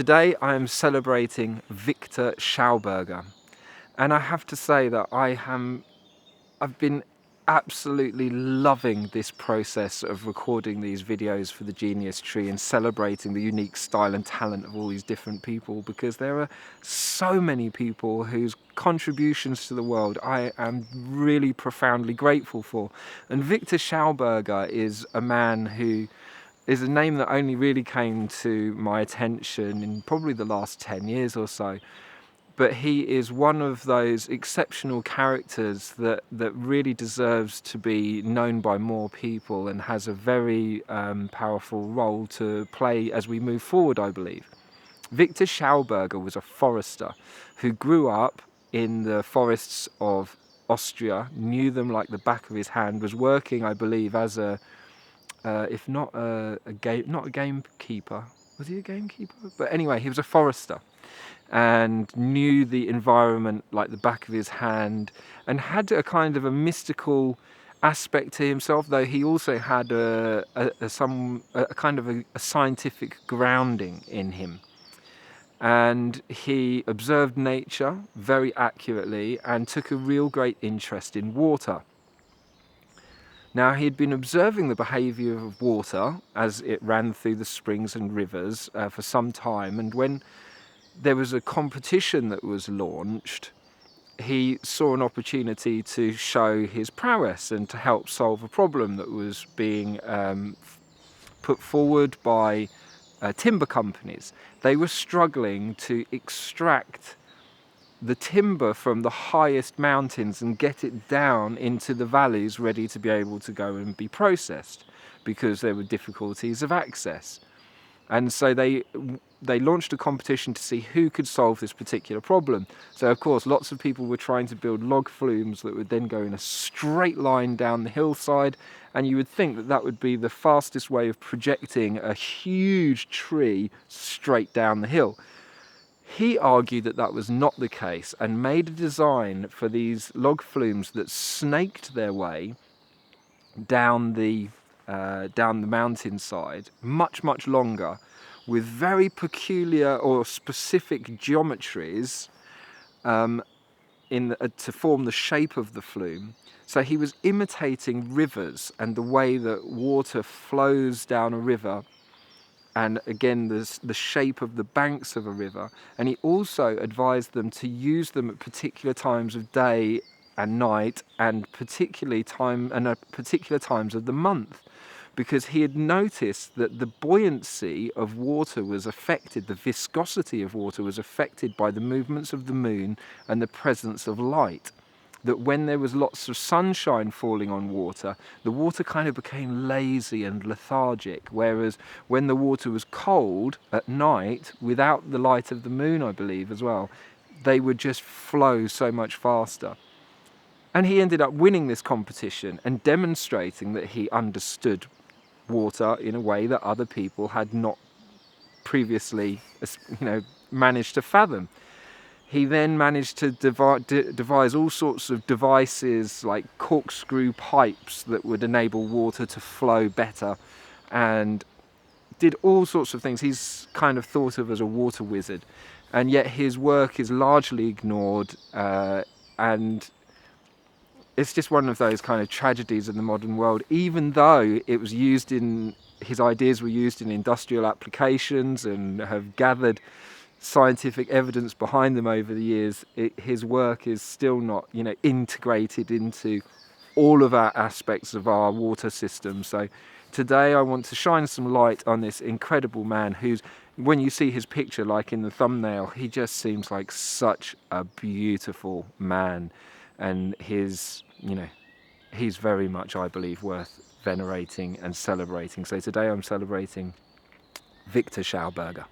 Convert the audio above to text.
Today I am celebrating Viktor Schauberger, and I have to say that I've been absolutely loving this process of recording these videos for the Genius Tree and celebrating the unique style and talent of all these different people, because there are so many people whose contributions to the world I am really profoundly grateful for. And Viktor Schauberger is a man who is a name that only really came to my attention in probably the last 10 years or so. But he is one of those exceptional characters that really deserves to be known by more people and has a very powerful role to play as we move forward, I believe. Viktor Schauberger was a forester who grew up in the forests of Austria, knew them like the back of his hand, was working, I believe, as if not not a gamekeeper. Was he a gamekeeper? But anyway, he was a forester and knew the environment like the back of his hand, and had a kind of a mystical aspect to himself, though he also had a kind of a scientific grounding in him. And he observed nature very accurately and took a real great interest in water. Now, he had been observing the behaviour of water as it ran through the springs and rivers for some time, and when there was a competition that was launched, he saw an opportunity to show his prowess and to help solve a problem that was being put forward by timber companies. They were struggling to extract the timber from the highest mountains and get it down into the valleys ready to be able to go and be processed, because there were difficulties of access. And so they launched a competition to see who could solve this particular problem. So of course lots of people were trying to build log flumes that would then go in a straight line down the hillside, and you would think that that would be the fastest way of projecting a huge tree straight down the hill. He argued that that was not the case and made a design for these log flumes that snaked their way down the mountainside, much longer, with very peculiar or specific geometries to form the shape of the flume. So he was imitating rivers and the way that water flows down a river, and again the shape of the banks of a river. And he also advised them to use them at particular times of day and night, and particular times of the month, because he had noticed that the buoyancy of water was affected, the viscosity of water was affected by the movements of the moon and the presence of light. That when there was lots of sunshine falling on water, the water kind of became lazy and lethargic, whereas when the water was cold at night, without the light of the moon, I believe, as well, they would just flow so much faster. And he ended up winning this competition and demonstrating that he understood water in a way that other people had not previously, managed to fathom. He then managed to devise all sorts of devices like corkscrew pipes that would enable water to flow better, and did all sorts of things. He's kind of thought of as a water wizard, and yet his work is largely ignored, and it's just one of those kind of tragedies in the modern world. Even though his ideas were used in industrial applications and have gathered scientific evidence behind them over the years, his work is still not, integrated into all of our aspects of our water system. So today I want to shine some light on this incredible man who's, when you see his picture, like in the thumbnail, he just seems like such a beautiful man, and he's very much, I believe, worth venerating and celebrating. So today I'm celebrating Viktor Schauberger.